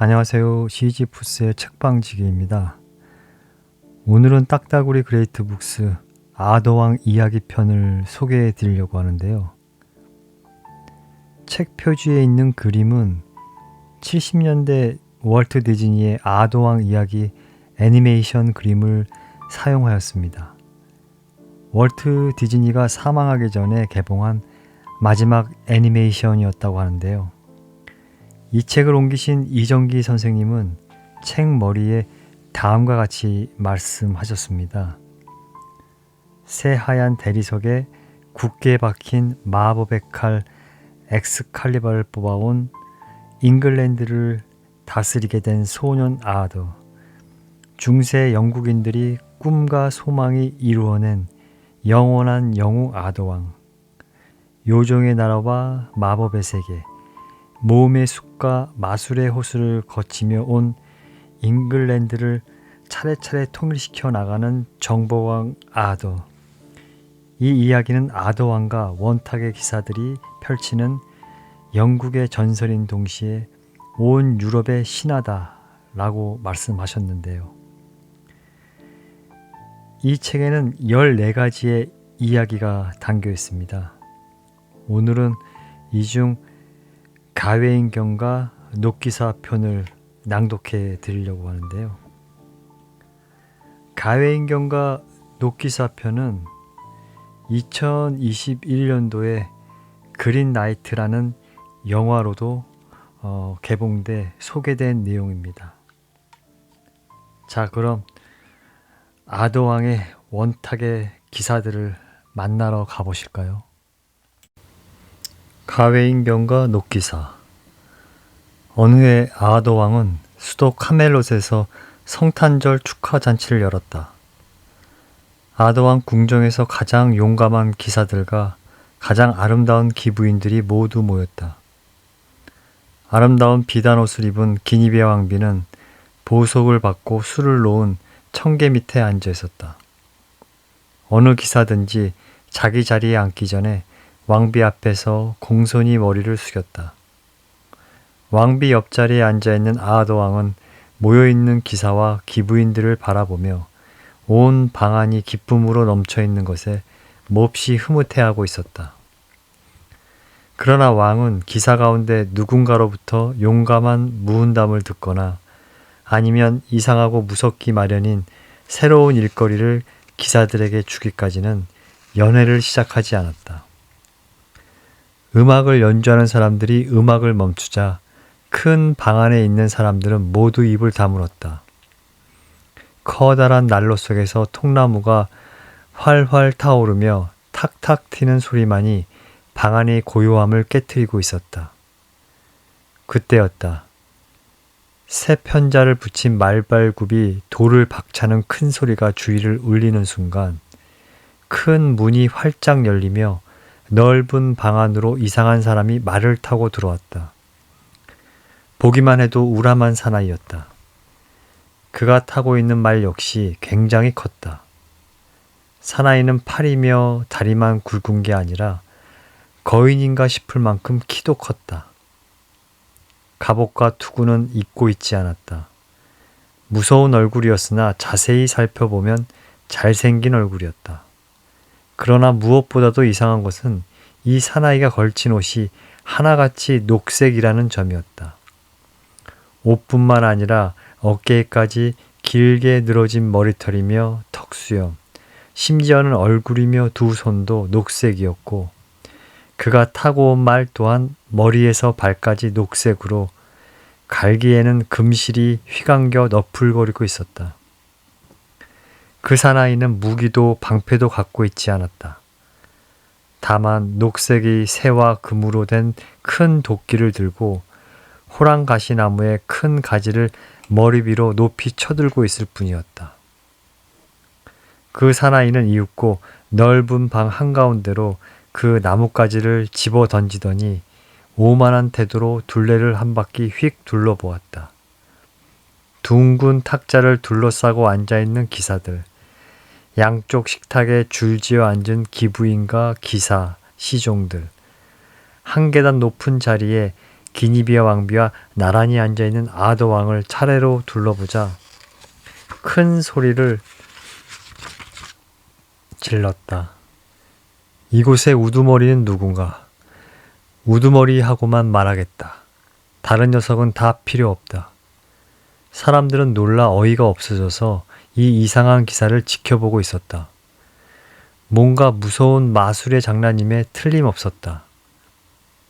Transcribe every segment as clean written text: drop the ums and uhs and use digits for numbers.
안녕하세요. 시지푸스의 책방지기입니다. 오늘은 딱따구리 그레이트 북스 아더왕 이야기 편을 소개해 드리려고 하는데요. 책 표지에 있는 그림은 70년대 월트 디즈니의 아더왕 이야기 애니메이션 그림을 사용하였습니다. 월트 디즈니가 사망하기 전에 개봉한 마지막 애니메이션이었다고 하는데요. 이 책을 옮기신 이정기 선생님은 책 머리에 다음과 같이 말씀하셨습니다. 새하얀 대리석에 굳게 박힌 마법의 칼 엑스칼리버를 뽑아온 잉글랜드를 다스리게 된 소년 아더. 중세 영국인들이 꿈과 소망이 이루어낸 영원한 영웅 아더왕. 요정의 나라와 마법의 세계. 모험의 숲과 마술의 호수를 거치며 온 잉글랜드를 차례차례 통일시켜 나가는 정보왕 아더. 이 이야기는 아더왕과 원탁의 기사들이 펼치는 영국의 전설인 동시에 온 유럽의 신화다라고 말씀하셨는데요. 이 책에는 14가지의 이야기가 담겨 있습니다. 오늘은 이 중 가웨인경과 녹기사 편을 낭독해 드리려고 하는데요. 가웨인경과 녹기사 편은 2021년도에 그린나이트라는 영화로도 개봉돼 소개된 내용입니다. 자, 그럼 아더왕의 원탁의 기사들을 만나러 가보실까요? 가웨인경과 녹기사. 어느 해 아더왕은 수도 카멜롯에서 성탄절 축하 잔치를 열었다. 아더왕 궁정에서 가장 용감한 기사들과 가장 아름다운 기부인들이 모두 모였다. 아름다운 비단 옷을 입은 기니베 왕비는 보석을 받고 술을 놓은 청계 밑에 앉아 있었다. 어느 기사든지 자기 자리에 앉기 전에 왕비 앞에서 공손히 머리를 숙였다. 왕비 옆자리에 앉아있는 아더왕은 모여있는 기사와 기부인들을 바라보며 온 방안이 기쁨으로 넘쳐있는 것에 몹시 흐뭇해하고 있었다. 그러나 왕은 기사 가운데 누군가로부터 용감한 무은담을 듣거나 아니면 이상하고 무섭기 마련인 새로운 일거리를 기사들에게 주기까지는 연회를 시작하지 않았다. 음악을 연주하는 사람들이 음악을 멈추자 큰 방 안에 있는 사람들은 모두 입을 다물었다. 커다란 난로 속에서 통나무가 활활 타오르며 탁탁 튀는 소리만이 방 안의 고요함을 깨트리고 있었다. 그때였다. 새 편자를 붙인 말발굽이 돌을 박차는 큰 소리가 주위를 울리는 순간 큰 문이 활짝 열리며 넓은 방 안으로 이상한 사람이 말을 타고 들어왔다. 보기만 해도 우람한 사나이였다. 그가 타고 있는 말 역시 굉장히 컸다. 사나이는 팔이며 다리만 굵은 게 아니라 거인인가 싶을 만큼 키도 컸다. 갑옷과 투구는 입고 있지 않았다. 무서운 얼굴이었으나 자세히 살펴보면 잘생긴 얼굴이었다. 그러나 무엇보다도 이상한 것은 이 사나이가 걸친 옷이 하나같이 녹색이라는 점이었다. 옷뿐만 아니라 어깨에까지 길게 늘어진 머리털이며 턱수염, 심지어는 얼굴이며 두 손도 녹색이었고 그가 타고 온 말 또한 머리에서 발까지 녹색으로 갈기에는 금실이 휘감겨 너풀거리고 있었다. 그 사나이는 무기도 방패도 갖고 있지 않았다. 다만 녹색의 새와 금으로 된 큰 도끼를 들고 호랑가시나무의 큰 가지를 머리 위로 높이 쳐들고 있을 뿐이었다. 그 사나이는 이윽고 넓은 방 한가운데로 그 나뭇가지를 집어 던지더니 오만한 태도로 둘레를 한 바퀴 휙 둘러보았다. 둥근 탁자를 둘러싸고 앉아있는 기사들, 양쪽 식탁에 줄지어 앉은 기부인과 기사, 시종들, 한 계단 높은 자리에 기니비아 왕비와 나란히 앉아있는 아도 왕을 차례로 둘러보자 큰 소리를 질렀다. 이곳의 우두머리는 누군가? 우두머리하고만 말하겠다. 다른 녀석은 다 필요 없다. 사람들은 놀라 어이가 없어져서 이 이상한 기사를 지켜보고 있었다. 뭔가 무서운 마술의 장난임에 틀림없었다.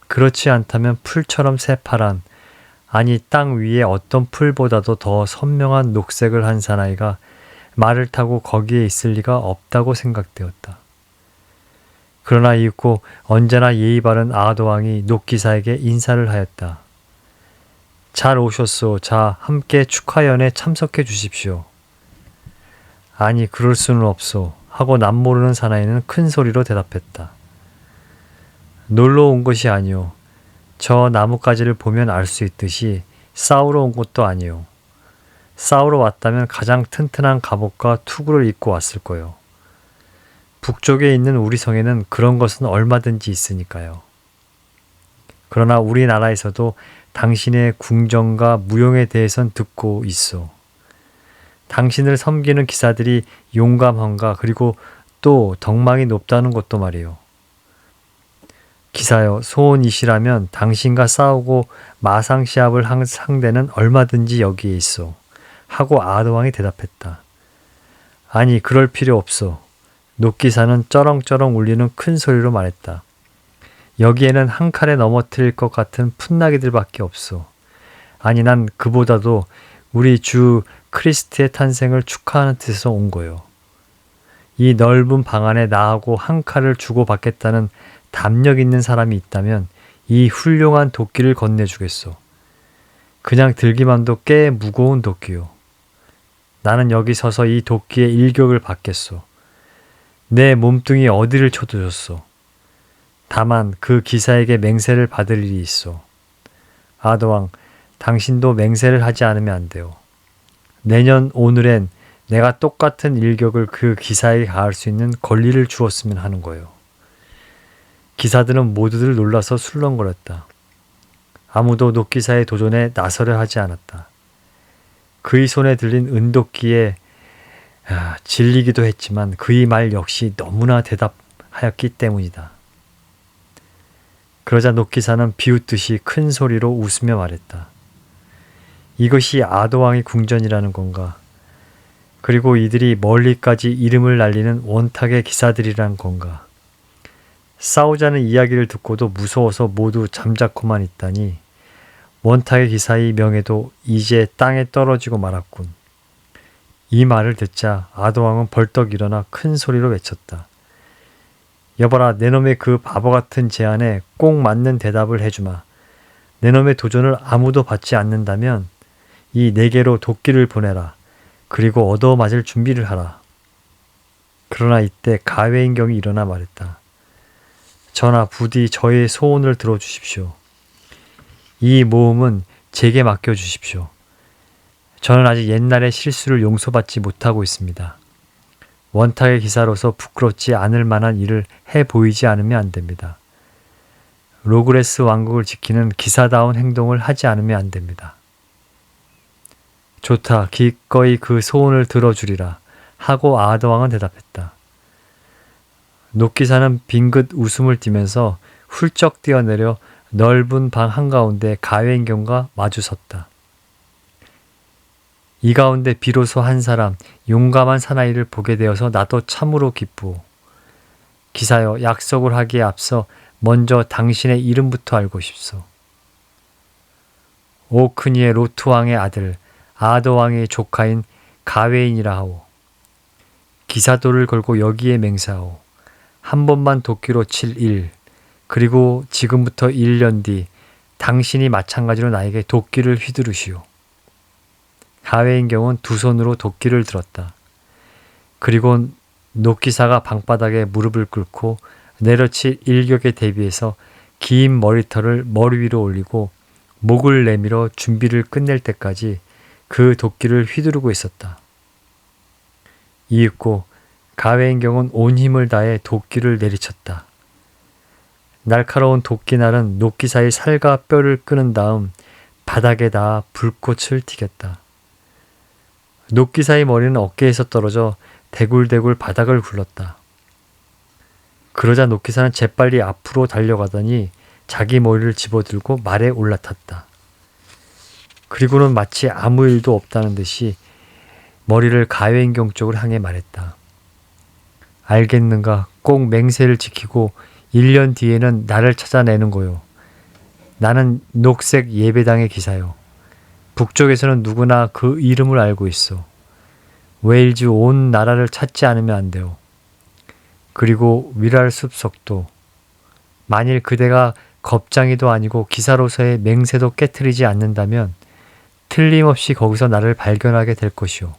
그렇지 않다면 풀처럼 새파란, 아니 땅 위에 어떤 풀보다도 더 선명한 녹색을 한 사나이가 말을 타고 거기에 있을 리가 없다고 생각되었다. 그러나 이윽고 언제나 예의 바른 아도왕이 녹기사에게 인사를 하였다. 잘 오셨소. 자, 함께 축하연에 참석해 주십시오. 아니, 그럴 수는 없소. 하고 남모르는 사나이는 큰 소리로 대답했다. 놀러 온 것이 아니오. 저 나뭇가지를 보면 알 수 있듯이 싸우러 온 것도 아니오. 싸우러 왔다면 가장 튼튼한 갑옷과 투구를 입고 왔을 거요. 북쪽에 있는 우리 성에는 그런 것은 얼마든지 있으니까요. 그러나 우리나라에서도 당신의 궁정과 무용에 대해선 듣고 있소. 당신을 섬기는 기사들이 용감한가 그리고 또 덕망이 높다는 것도 말이요. 기사여, 소원이시라면 당신과 싸우고 마상시합을 한 상대는 얼마든지 여기에 있소. 하고 아도왕이 대답했다. 아니, 그럴 필요 없소. 녹기사는 쩌렁쩌렁 울리는 큰 소리로 말했다. 여기에는 한 칼에 넘어뜨릴 것 같은 풋나기들밖에 없소. 아니, 난 그보다도 우리 주 크리스트의 탄생을 축하하는 뜻에서 온 거요. 이 넓은 방 안에 나하고 한 칼을 주고받겠다는 담력 있는 사람이 있다면 이 훌륭한 도끼를 건네주겠소. 그냥 들기만도 꽤 무거운 도끼요. 나는 여기 서서 이 도끼의 일격을 받겠소. 내 몸뚱이 어디를 쳐도 좋소. 다만 그 기사에게 맹세를 받을 일이 있소. 아도왕, 당신도 맹세를 하지 않으면 안 돼요. 내년 오늘엔 내가 똑같은 일격을 그 기사에게 가할 수 있는 권리를 주었으면 하는 거예요. 기사들은 모두들 놀라서 술렁거렸다. 아무도 녹기사의 도전에 나서려 하지 않았다. 그의 손에 들린 은도끼에 질리기도 했지만 그의 말 역시 너무나 대답하였기 때문이다. 그러자 녹기사는 비웃듯이 큰 소리로 웃으며 말했다. 이것이 아도왕의 궁전이라는 건가? 그리고 이들이 멀리까지 이름을 날리는 원탁의 기사들이란 건가? 싸우자는 이야기를 듣고도 무서워서 모두 잠자코만 있다니 원탁의 기사의 명예도 이제 땅에 떨어지고 말았군. 이 말을 듣자 아도왕은 벌떡 일어나 큰 소리로 외쳤다. 여봐라, 내놈의 그 바보 같은 제안에 꼭 맞는 대답을 해주마. 내놈의 도전을 아무도 받지 않는다면 이 네개로 도끼를 보내라. 그리고 얻어맞을 준비를 하라. 그러나 이때 가회인경이 일어나 말했다. 전하, 부디 저의 소원을 들어주십시오. 이 모험은 제게 맡겨주십시오. 저는 아직 옛날의 실수를 용서받지 못하고 있습니다. 원탁의 기사로서 부끄럽지 않을 만한 일을 해 보이지 않으면 안 됩니다. 로그레스 왕국을 지키는 기사다운 행동을 하지 않으면 안 됩니다. 좋다, 기꺼이 그 소원을 들어주리라 하고 아도왕은 대답했다. 녹기사는 빙긋 웃음을 띠면서 훌쩍 뛰어내려 넓은 방 한가운데 가회인경과 마주섰다. 이 가운데 비로소 한 사람, 용감한 사나이를 보게 되어서 나도 참으로 기쁘오. 기사여, 약속을 하기에 앞서 먼저 당신의 이름부터 알고 싶소. 오크니의 로트왕의 아들, 아도왕의 조카인 가웨인이라 하오. 기사도를 걸고 여기에 맹세하오. 한 번만 도끼로 칠 일, 그리고 지금부터 1년 뒤 당신이 마찬가지로 나에게 도끼를 휘두르시오. 가웨인경은 두 손으로 도끼를 들었다. 그리고 녹기사가 방바닥에 무릎을 꿇고 내려칠 일격에 대비해서 긴 머리털을 머리 위로 올리고 목을 내밀어 준비를 끝낼 때까지 그 도끼를 휘두르고 있었다. 이윽고 가웨인경은 온 힘을 다해 도끼를 내리쳤다. 날카로운 도끼날은 녹기 사이 살과 뼈를 끄는 다음 바닥에다 불꽃을 튀겼다. 녹기 사이 머리는 어깨에서 떨어져 대굴대굴 바닥을 굴렀다. 그러자 녹기사는 재빨리 앞으로 달려가더니 자기 머리를 집어들고 말에 올라탔다. 그리고는 마치 아무 일도 없다는 듯이 머리를 가회인경 쪽으로 향해 말했다. 알겠는가? 꼭 맹세를 지키고 1년 뒤에는 나를 찾아내는 거요. 나는 녹색 예배당의 기사요. 북쪽에서는 누구나 그 이름을 알고 있어. 웨일즈 온 나라를 찾지 않으면 안 돼요. 그리고 위랄 숲속도. 만일 그대가 겁장이도 아니고 기사로서의 맹세도 깨트리지 않는다면 틀림없이 거기서 나를 발견하게 될 것이오.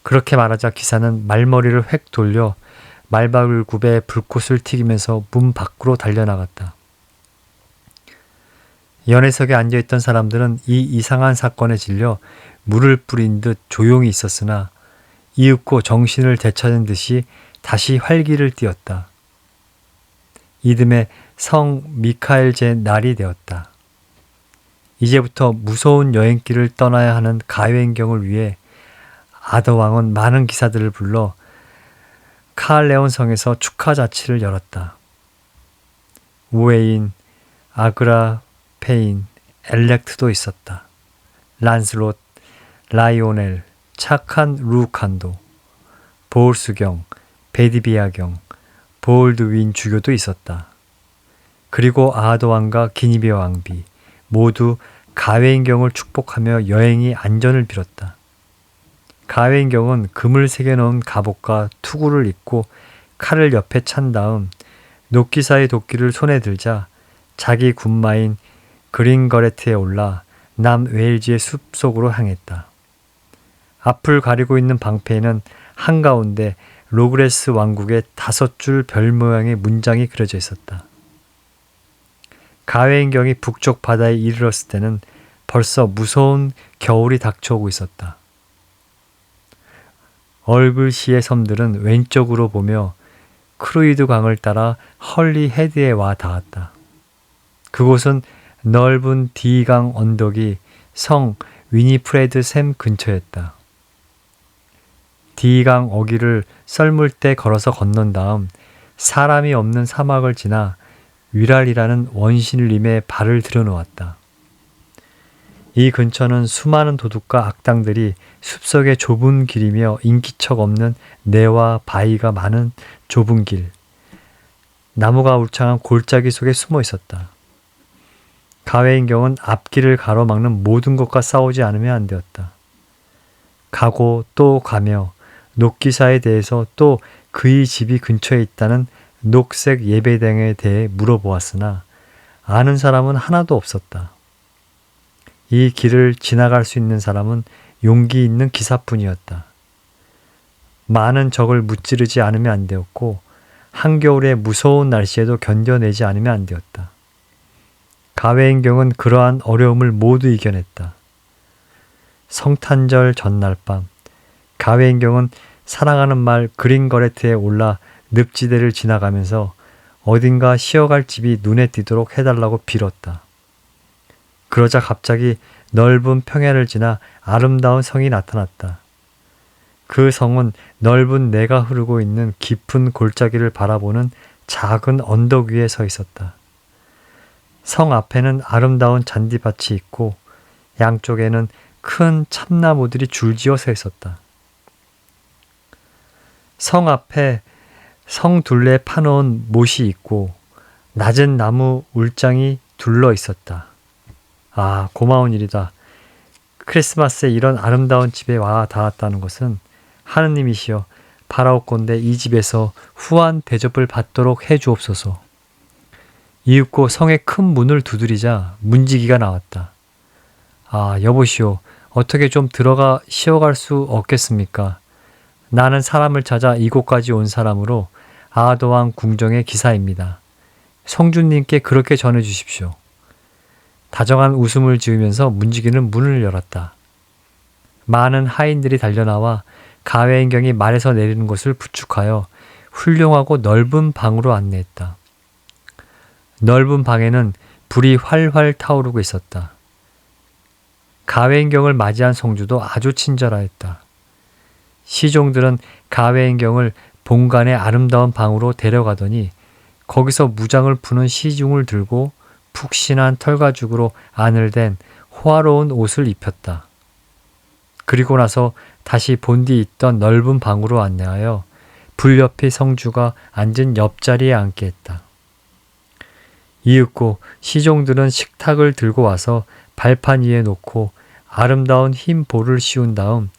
그렇게 말하자 기사는 말머리를 획 돌려 말발굽에 불꽃을 튀기면서 문 밖으로 달려나갔다. 연회석에 앉아있던 사람들은 이 이상한 사건에 질려 물을 뿌린 듯 조용히 있었으나 이윽고 정신을 되찾은 듯이 다시 활기를 띠었다. 이듬해 성 미카엘제 날이 되었다. 이제부터 무서운 여행길을 떠나야 하는 가회인경을 위해 아더왕은 많은 기사들을 불러 카알레온 성에서 축하 자치를 열었다. 우웨인, 아그라, 페인, 엘렉트도 있었다. 란슬롯, 라이오넬, 착한 루칸도, 보울수경, 베디비아경, 보울드윈 주교도 있었다. 그리고 아하도왕과 기니베 왕비 모두 가회인경을 축복하며 여행이 안전을 빌었다. 가회인경은 금을 새겨놓은 갑옷과 투구를 입고 칼을 옆에 찬 다음 녹기사의 도끼를 손에 들자 자기 군마인 그린거레트에 올라 남웨일즈의 숲속으로 향했다. 앞을 가리고 있는 방패에는 한가운데 로그레스 왕국의 5줄 별 모양의 문장이 그려져 있었다. 가회인경이 북쪽 바다에 이르렀을 때는 벌써 무서운 겨울이 닥쳐오고 있었다. 얼글시의 섬들은 왼쪽으로 보며 크루이드 강을 따라 헐리 헤드에 와 닿았다. 그곳은 넓은 디강 언덕이 성 위니프레드 샘 근처였다. 디강 어귀를 썰물 때 걸어서 건넌 다음 사람이 없는 사막을 지나 위랄이라는 원신림에 발을 들여놓았다. 이 근처는 수많은 도둑과 악당들이 숲속의 좁은 길이며 인기척 없는 내와 바위가 많은 좁은 길, 나무가 울창한 골짜기 속에 숨어 있었다. 가회인경은 앞길을 가로막는 모든 것과 싸우지 않으면 안 되었다. 가고 또 가며 녹기사에 대해서 또 그의 집이 근처에 있다는 녹색 예배당에 대해 물어보았으나 아는 사람은 하나도 없었다. 이 길을 지나갈 수 있는 사람은 용기 있는 기사뿐이었다. 많은 적을 무찌르지 않으면 안 되었고 한겨울의 무서운 날씨에도 견뎌내지 않으면 안 되었다. 가회인경은 그러한 어려움을 모두 이겨냈다. 성탄절 전날 밤 가회인경은 사랑하는 말 그린거레트에 올라 늪지대를 지나가면서 어딘가 쉬어갈 집이 눈에 띄도록 해달라고 빌었다. 그러자 갑자기 넓은 평야를 지나 아름다운 성이 나타났다. 그 성은 넓은 내가 흐르고 있는 깊은 골짜기를 바라보는 작은 언덕 위에 서 있었다. 성 앞에는 아름다운 잔디밭이 있고 양쪽에는 큰 참나무들이 줄지어 서 있었다. 성 앞에 성 둘레에 파놓은 못이 있고 낮은 나무 울장이 둘러 있었다. 아, 고마운 일이다. 크리스마스에 이런 아름다운 집에 와 닿았다는 것은 하느님이시여 바라옵건대 이 집에서 후한 대접을 받도록 해 주옵소서. 이윽고 성의 큰 문을 두드리자 문지기가 나왔다. 아, 여보시오. 어떻게 좀 들어가 쉬어갈 수 없겠습니까? 나는 사람을 찾아 이곳까지 온 사람으로 아하도왕 궁정의 기사입니다. 성주님께 그렇게 전해 주십시오. 다정한 웃음을 지으면서 문지기는 문을 열었다. 많은 하인들이 달려나와 가회인경이 말에서 내리는 것을 부축하여 훌륭하고 넓은 방으로 안내했다. 넓은 방에는 불이 활활 타오르고 있었다. 가회인경을 맞이한 성주도 아주 친절하였다. 시종들은 가회인경을 본관의 아름다운 방으로 데려가더니 거기서 무장을 푸는 시중을 들고 푹신한 털가죽으로 안을 댄 호화로운 옷을 입혔다. 그리고 나서 다시 본디 있던 넓은 방으로 안내하여 불 옆에 성주가 앉은 옆자리에 앉게 했다. 이윽고 시종들은 식탁을 들고 와서 발판 위에 놓고 아름다운 흰 볼을 씌운 다음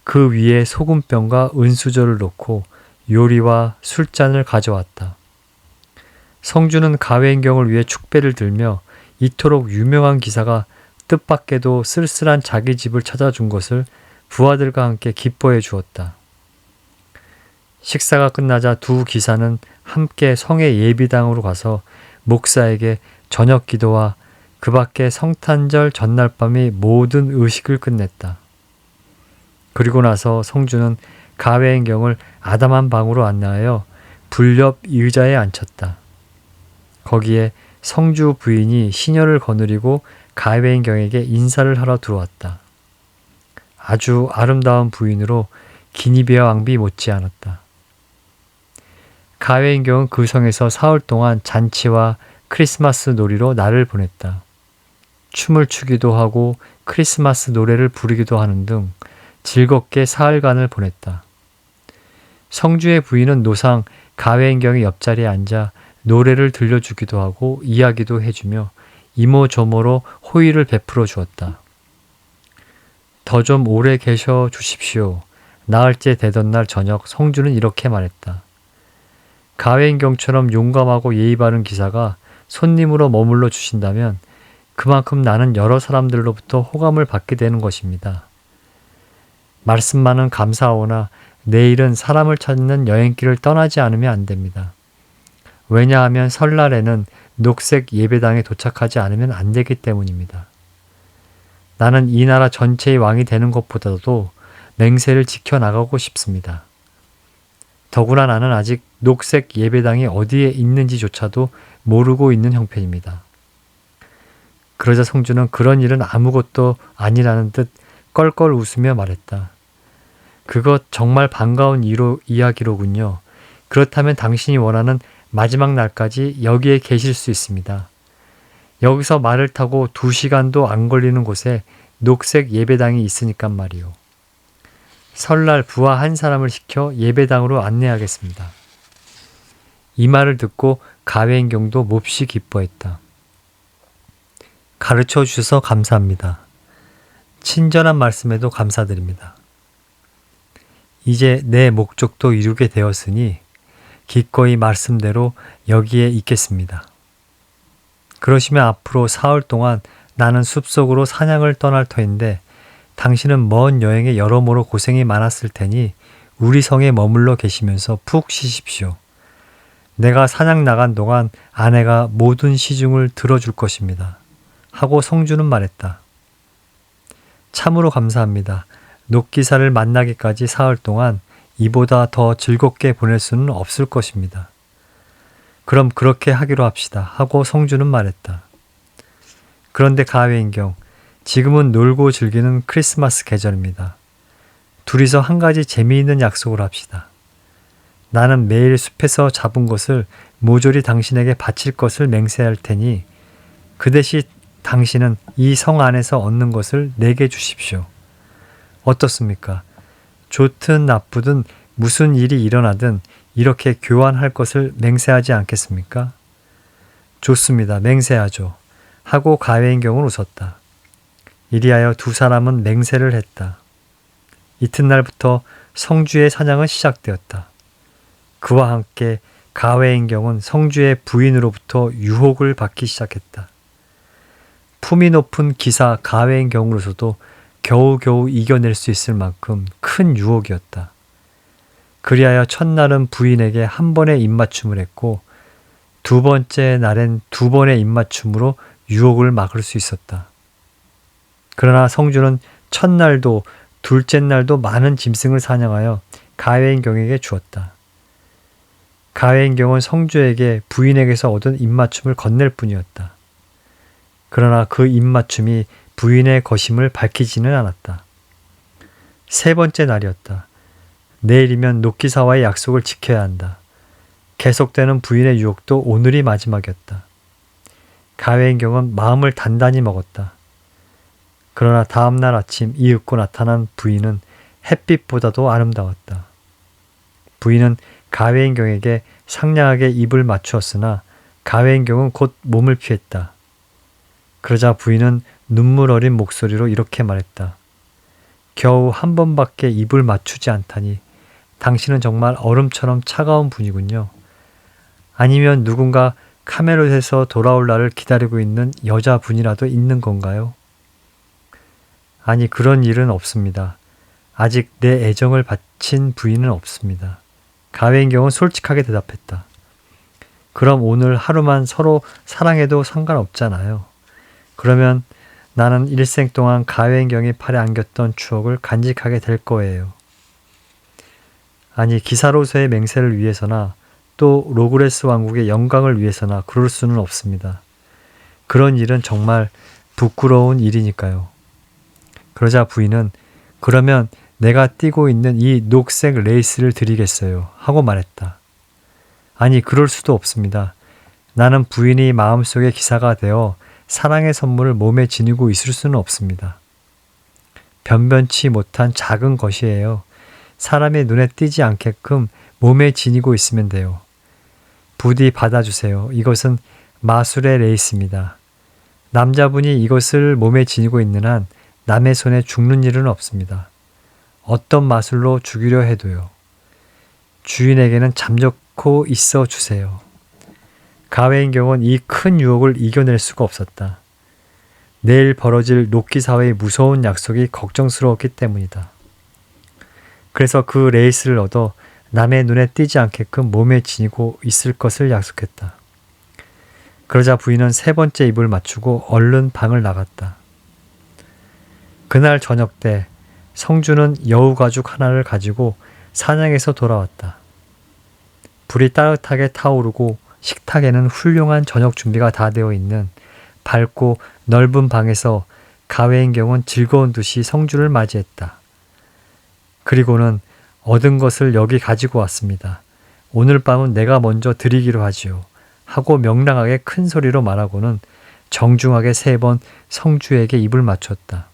그 위에 소금병과 은수저를 놓고 요리와 술잔을 가져왔다. 성주는 가회인경을 위해 축배를 들며 이토록 유명한 기사가 뜻밖에도 쓸쓸한 자기 집을 찾아준 것을 부하들과 함께 기뻐해 주었다. 식사가 끝나자 두 기사는 함께 성의 예비당으로 가서 목사에게 저녁 기도와 그 밖에 성탄절 전날 밤의 모든 의식을 끝냈다. 그리고 나서 성주는 가회인경을 아담한 방으로 안내하여 불 옆 의자에 앉혔다. 거기에 성주 부인이 시녀를 거느리고 가회인경에게 인사를 하러 들어왔다. 아주 아름다운 부인으로 기니베아 왕비 못지않았다. 가회인경은 그 성에서 사흘 동안 잔치와 크리스마스 놀이로 날을 보냈다. 춤을 추기도 하고 크리스마스 노래를 부르기도 하는 등 즐겁게 사흘간을 보냈다. 성주의 부인은 노상 가회인경의 옆자리에 앉아 노래를 들려주기도 하고 이야기도 해주며 이모저모로 호의를 베풀어 주었다. 더 좀 오래 계셔 주십시오. 나흘째 되던 날 저녁 성주는 이렇게 말했다. 가회인경처럼 용감하고 예의 바른 기사가 손님으로 머물러 주신다면 그만큼 나는 여러 사람들로부터 호감을 받게 되는 것입니다. 말씀만은 감사하오나 내일은 사람을 찾는 여행길을 떠나지 않으면 안 됩니다. 왜냐하면 설날에는 녹색 예배당에 도착하지 않으면 안 되기 때문입니다. 나는 이 나라 전체의 왕이 되는 것보다도 맹세를 지켜나가고 싶습니다. 더구나 나는 아직 녹색 예배당이 어디에 있는지조차도 모르고 있는 형편입니다. 그러자 성주는 그런 일은 아무것도 아니라는 듯 껄껄 웃으며 말했다. 그것 정말 반가운 이야기로군요. 그렇다면 당신이 원하는 마지막 날까지 여기에 계실 수 있습니다. 여기서 말을 타고 2시간도 안 걸리는 곳에 녹색 예배당이 있으니까 말이요. 설날 부하 한 사람을 시켜 예배당으로 안내하겠습니다. 이 말을 듣고 가회인경도 몹시 기뻐했다. 가르쳐 주셔서 감사합니다. 친절한 말씀에도 감사드립니다. 이제 내 목적도 이루게 되었으니 기꺼이 말씀대로 여기에 있겠습니다. 그러시면 앞으로 사흘 동안 나는 숲속으로 사냥을 떠날 터인데 당신은 먼 여행에 여러모로 고생이 많았을 테니 우리 성에 머물러 계시면서 푹 쉬십시오. 내가 사냥 나간 동안 아내가 모든 시중을 들어줄 것입니다. 하고 성주는 말했다. 참으로 감사합니다. 녹기사를 만나기까지 사흘 동안 이보다 더 즐겁게 보낼 수는 없을 것입니다. 그럼 그렇게 하기로 합시다. 하고 성주는 말했다. 그런데 가회인경, 지금은 놀고 즐기는 크리스마스 계절입니다. 둘이서 한 가지 재미있는 약속을 합시다. 나는 매일 숲에서 잡은 것을 모조리 당신에게 바칠 것을 맹세할 테니 그 대신 당신은 이 성 안에서 얻는 것을 내게 주십시오. 어떻습니까? 좋든 나쁘든 무슨 일이 일어나든 이렇게 교환할 것을 맹세하지 않겠습니까? 좋습니다. 맹세하죠. 하고 가회인경은 웃었다. 이리하여 두 사람은 맹세를 했다. 이튿날부터 성주의 사냥은 시작되었다. 그와 함께 가회인경은 성주의 부인으로부터 유혹을 받기 시작했다. 품이 높은 기사 가회인경으로서도 겨우겨우 이겨낼 수 있을 만큼 큰 유혹이었다. 그리하여 첫날은 부인에게 한 번의 입맞춤을 했고 두 번째 날엔 2번의 입맞춤으로 유혹을 막을 수 있었다. 그러나 성주는 첫날도 둘째 날도 많은 짐승을 사냥하여 가회인경에게 주었다. 가회인경은 성주에게 부인에게서 얻은 입맞춤을 건넬 뿐이었다. 그러나 그 입맞춤이 부인의 것임을 밝히지는 않았다. 세 번째 날이었다. 내일이면 녹기사와의 약속을 지켜야 한다. 계속되는 부인의 유혹도 오늘이 마지막이었다. 가회인경은 마음을 단단히 먹었다. 그러나 다음날 아침 이윽고 나타난 부인은 햇빛보다도 아름다웠다. 부인은 가회인경에게 상냥하게 입을 맞추었으나 가회인경은 곧 몸을 피했다. 그러자 부인은 눈물 어린 목소리로 이렇게 말했다. 겨우 한 번밖에 입을 맞추지 않다니 당신은 정말 얼음처럼 차가운 분이군요. 아니면 누군가 카멜롯에서 돌아올 날을 기다리고 있는 여자분이라도 있는 건가요? 아니, 그런 일은 없습니다. 아직 내 애정을 바친 부인은 없습니다. 가회인경은 솔직하게 대답했다. 그럼 오늘 하루만 서로 사랑해도 상관없잖아요. 그러면 나는 일생 동안 가회인경이 팔에 안겼던 추억을 간직하게 될 거예요. 아니, 기사로서의 맹세를 위해서나 또 로그레스 왕국의 영광을 위해서나 그럴 수는 없습니다. 그런 일은 정말 부끄러운 일이니까요. 그러자 부인은 그러면 내가 띠고 있는 이 녹색 레이스를 드리겠어요 하고 말했다. 아니, 그럴 수도 없습니다. 나는 부인이 마음속의 기사가 되어 사랑의 선물을 몸에 지니고 있을 수는 없습니다. 변변치 못한 작은 것이에요. 사람의 눈에 띄지 않게끔 몸에 지니고 있으면 돼요. 부디 받아주세요. 이것은 마술의 레이스입니다. 남자분이 이것을 몸에 지니고 있는 한 남의 손에 죽는 일은 없습니다. 어떤 마술로 죽이려 해도요. 주인에게는 잠적고 있어 주세요. 가회인경은 이 큰 유혹을 이겨낼 수가 없었다. 내일 벌어질 녹기사회의 무서운 약속이 걱정스러웠기 때문이다. 그래서 그 레이스를 얻어 남의 눈에 띄지 않게끔 몸에 지니고 있을 것을 약속했다. 그러자 부인은 세 번째 입을 맞추고 얼른 방을 나갔다. 그날 저녁 때 성주는 여우가죽 하나를 가지고 사냥에서 돌아왔다. 불이 따뜻하게 타오르고 식탁에는 훌륭한 저녁 준비가 다 되어 있는 밝고 넓은 방에서 가회인경은 즐거운 듯이 성주를 맞이했다. 그리고는 얻은 것을 여기 가지고 왔습니다. 오늘 밤은 내가 먼저 드리기로 하지요. 하고 명랑하게 큰 소리로 말하고는 정중하게 3번 성주에게 입을 맞췄다.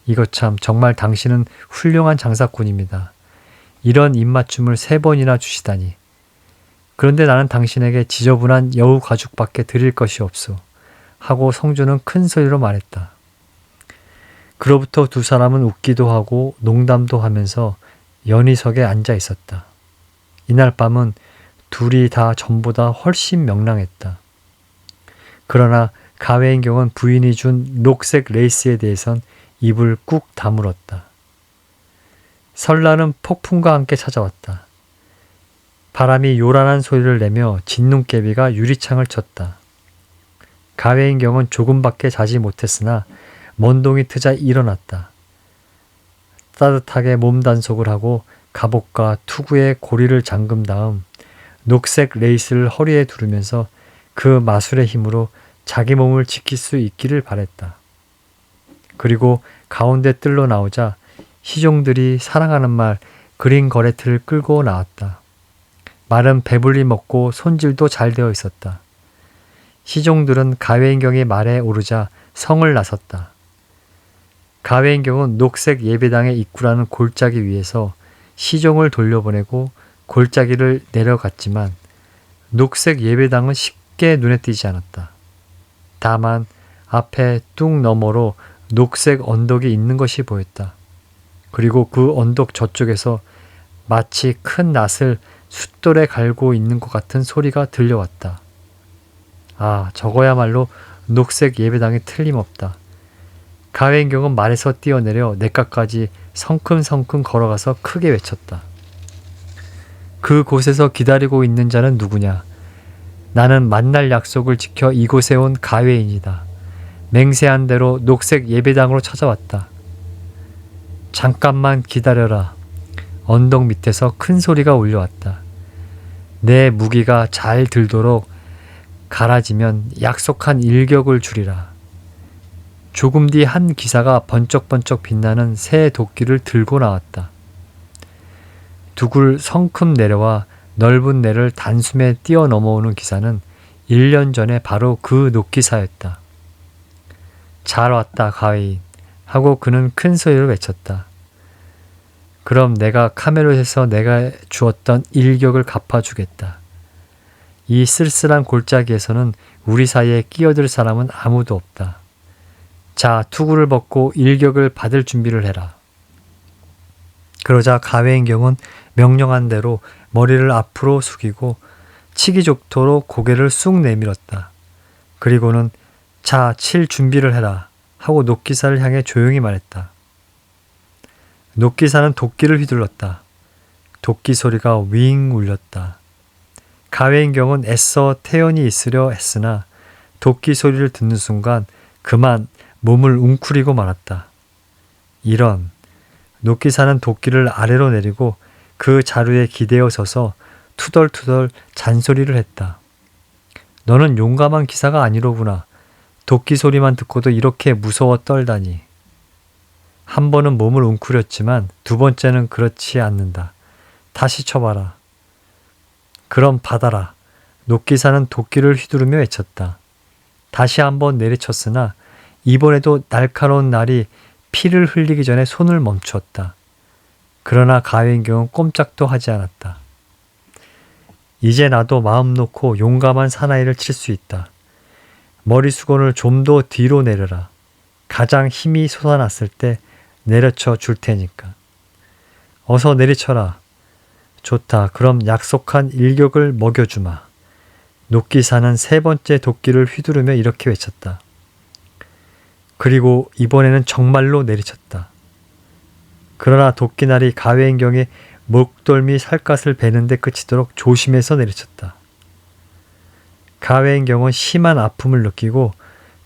이것 참 정말 당신은 훌륭한 장사꾼입니다. 이런 입맞춤을 3번이나 주시다니. 그런데 나는 당신에게 지저분한 여우 가죽밖에 드릴 것이 없소. 하고 성주는 큰 소리로 말했다. 그로부터 두 사람은 웃기도 하고 농담도 하면서 연희석에 앉아 있었다. 이날 밤은 둘이 다 전보다 훨씬 명랑했다. 그러나 가회인경은 부인이 준 녹색 레이스에 대해선 입을 꾹 다물었다. 설날은 폭풍과 함께 찾아왔다. 바람이 요란한 소리를 내며 진눈깨비가 유리창을 쳤다. 가회인경은 조금밖에 자지 못했으나 먼동이 트자 일어났다. 따뜻하게 몸 단속을 하고 갑옷과 투구에 고리를 잠근 다음 녹색 레이스를 허리에 두르면서 그 마술의 힘으로 자기 몸을 지킬 수 있기를 바랬다. 그리고 가운데 뜰로 나오자 시종들이 사랑하는 말 그린 거레트를 끌고 나왔다. 말은 배불리 먹고 손질도 잘 되어 있었다. 시종들은 가회인경의 말에 오르자 성을 나섰다. 가회인경은 녹색 예배당의 입구라는 골짜기 위에서 시종을 돌려보내고 골짜기를 내려갔지만 녹색 예배당은 쉽게 눈에 띄지 않았다. 다만 앞에 뚝 너머로 녹색 언덕이 있는 것이 보였다. 그리고 그 언덕 저쪽에서 마치 큰 낫을 숫돌에 갈고 있는 것 같은 소리가 들려왔다. 아, 저거야말로 녹색 예배당이 틀림없다. 가회인경은 말에서 뛰어내려 냇가까지 성큼성큼 걸어가서 크게 외쳤다. 그곳에서 기다리고 있는 자는 누구냐? 나는 만날 약속을 지켜 이곳에 온 가회인이다. 맹세한 대로 녹색 예배당으로 찾아왔다. 잠깐만 기다려라. 언덕 밑에서 큰 소리가 울려왔다. 내 무기가 잘 들도록 갈아지면 약속한 일격을 주리라. 조금 뒤 한 기사가 번쩍번쩍 빛나는 새 도끼를 들고 나왔다. 두굴 성큼 내려와 넓은 내를 단숨에 뛰어 넘어오는 기사는 1년 전에 바로 그 노끼사였다. 잘 왔다 가웨인 하고 그는 큰 소리로 외쳤다. 그럼 내가 카멜롯에서 내가 주었던 일격을 갚아주겠다. 이 쓸쓸한 골짜기에서는 우리 사이에 끼어들 사람은 아무도 없다. 자, 투구를 벗고 일격을 받을 준비를 해라. 그러자 가웨인경은 명령한 대로 머리를 앞으로 숙이고 치기 좋도록 고개를 쑥 내밀었다. 그리고는 자, 칠 준비를 해라 하고 노끼사를 향해 조용히 말했다. 노끼사는 도끼를 휘둘렀다. 도끼 소리가 윙 울렸다. 가웨인경은 애써 태연히 있으려 했으나 도끼 소리를 듣는 순간 그만 몸을 웅크리고 말았다. 이런. 노끼사는 도끼를 아래로 내리고 그 자루에 기대어 서서 투덜투덜 잔소리를 했다. 너는 용감한 기사가 아니로구나. 도끼 소리만 듣고도 이렇게 무서워 떨다니. 한 번은 몸을 웅크렸지만 두 번째는 그렇지 않는다. 다시 쳐봐라. 그럼 받아라. 노끼사는 도끼를 휘두르며 외쳤다. 다시 한번 내리쳤으나 이번에도 날카로운 날이 피를 흘리기 전에 손을 멈추었다. 그러나 가웨인경은 꼼짝도 하지 않았다. 이제 나도 마음 놓고 용감한 사나이를 칠 수 있다. 머리수건을 좀 더 뒤로 내려라. 가장 힘이 솟아났을 때 내려쳐 줄 테니까. 어서 내리쳐라. 좋다. 그럼 약속한 일격을 먹여주마. 노끼사는 세 번째 도끼를 휘두르며 이렇게 외쳤다. 그리고 이번에는 정말로 내리쳤다. 그러나 도끼날이 가웨인경의 목덜미 살갗을 베는데 그치도록 조심해서 내리쳤다. 가웨인경은 심한 아픔을 느끼고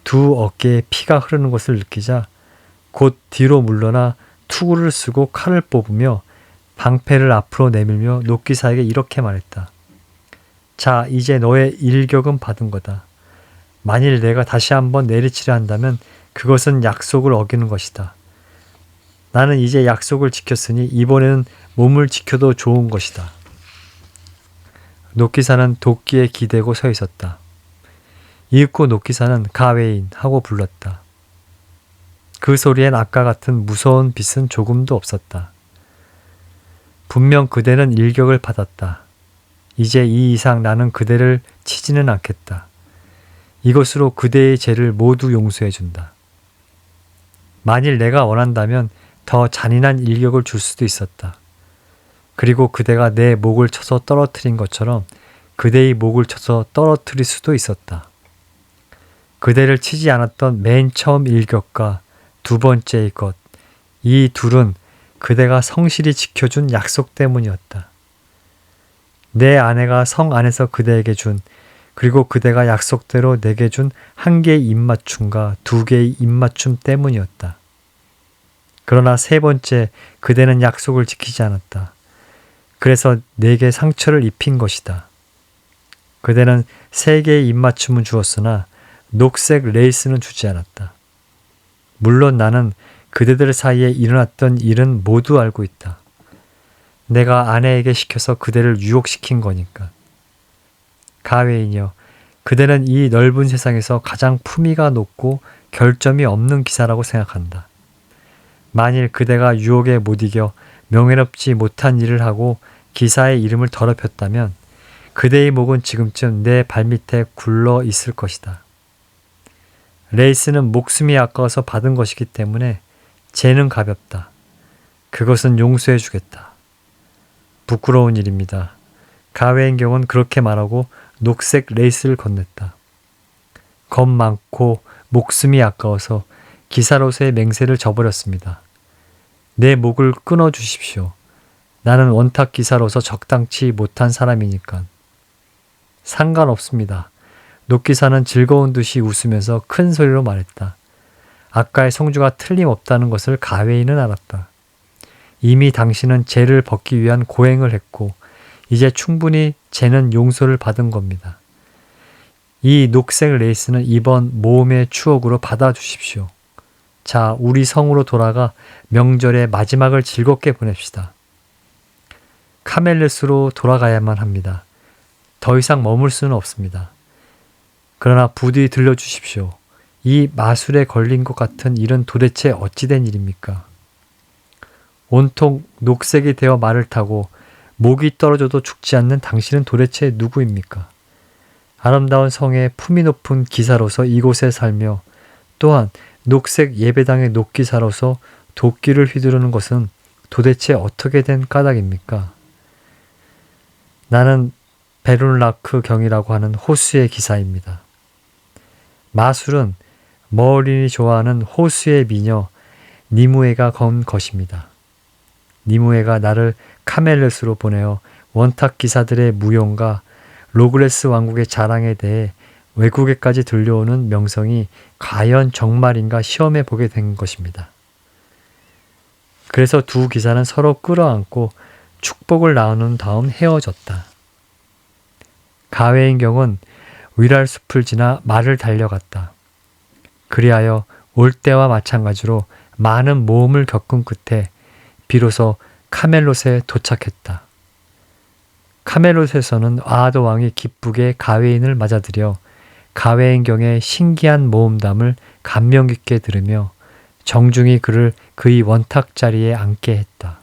두 어깨에 피가 흐르는 것을 느끼자 곧 뒤로 물러나 투구를 쓰고 칼을 뽑으며 방패를 앞으로 내밀며 노끼사에게 이렇게 말했다. 자, 이제 너의 일격은 받은 거다. 만일 내가 다시 한번 내리치려 한다면 그것은 약속을 어기는 것이다. 나는 이제 약속을 지켰으니 이번에는 몸을 지켜도 좋은 것이다. 노끼사는 도끼에 기대고 서 있었다. 이윽고 노끼사는 가웨인 하고 불렀다. 그 소리엔 아까 같은 무서운 빛은 조금도 없었다. 분명 그대는 일격을 받았다. 이제 이 이상 나는 그대를 치지는 않겠다. 이것으로 그대의 죄를 모두 용서해준다. 만일 내가 원한다면 더 잔인한 일격을 줄 수도 있었다. 그리고 그대가 내 목을 쳐서 떨어뜨린 것처럼 그대의 목을 쳐서 떨어뜨릴 수도 있었다. 그대를 치지 않았던 맨 처음 일격과 두 번째의 것, 이 둘은 그대가 성실히 지켜준 약속 때문이었다. 내 아내가 성 안에서 그대에게 준, 그리고 그대가 약속대로 내게 준 한 개의 입맞춤과 두 개의 입맞춤 때문이었다. 그러나 세 번째, 그대는 약속을 지키지 않았다. 그래서 내게 상처를 입힌 것이다. 그대는 세 개의 입맞춤은 주었으나 녹색 레이스는 주지 않았다. 물론 나는 그대들 사이에 일어났던 일은 모두 알고 있다. 내가 아내에게 시켜서 그대를 유혹시킨 거니까. 가웨인이여, 그대는 이 넓은 세상에서 가장 품위가 높고 결점이 없는 기사라고 생각한다. 만일 그대가 유혹에 못 이겨 명예롭지 못한 일을 하고 기사의 이름을 더럽혔다면 그대의 목은 지금쯤 내 발밑에 굴러 있을 것이다. 레이스는 목숨이 아까워서 받은 것이기 때문에 죄는 가볍다. 그것은 용서해 주겠다. 부끄러운 일입니다. 가웨인경은 그렇게 말하고 녹색 레이스를 건넸다. 겁 많고 목숨이 아까워서 기사로서의 맹세를 저버렸습니다. 내 목을 끊어 주십시오. 나는 원탁 기사로서 적당치 못한 사람이니까. 상관없습니다. 녹기사는 즐거운 듯이 웃으면서 큰 소리로 말했다. 아까의 성주가 틀림없다는 것을 가웨인은 알았다. 이미 당신은 죄를 벗기 위한 고행을 했고 이제 충분히 쟤는 용서를 받은 겁니다. 이 녹색 레이스는 이번 모험의 추억으로 받아주십시오. 자, 우리 성으로 돌아가 명절의 마지막을 즐겁게 보냅시다. 카멜레스로 돌아가야만 합니다. 더 이상 머물 수는 없습니다. 그러나 부디 들려주십시오. 이 마술에 걸린 것 같은 일은 도대체 어찌된 일입니까? 온통 녹색이 되어 말을 타고 목이 떨어져도 죽지 않는 당신은 도대체 누구입니까? 아름다운 성의 품위 높은 기사로서 이곳에 살며 또한 녹색 예배당의 녹기사로서 도끼를 휘두르는 것은 도대체 어떻게 된 까닭입니까? 나는 베룬라크 경이라고 하는 호수의 기사입니다. 마술은 머린이 좋아하는 호수의 미녀 니무에가 건 것입니다. 니무에가 나를 카멜레스로 보내어 원탁 기사들의 무용과 로그레스 왕국의 자랑에 대해 외국에까지 들려오는 명성이 과연 정말인가 시험해 보게 된 것입니다. 그래서 두 기사는 서로 끌어안고 축복을 나눈 다음 헤어졌다. 가웨인경은 위랄숲을 지나 말을 달려갔다. 그리하여 올 때와 마찬가지로 많은 모험을 겪은 끝에 비로소 카멜롯에 도착했다. 카멜롯에서는 아하도 왕이 기쁘게 가웨인을 맞아들여 가웨인경의 신기한 모험담을 감명 깊게 들으며 정중히 그를 그의 원탁 자리에 앉게 했다.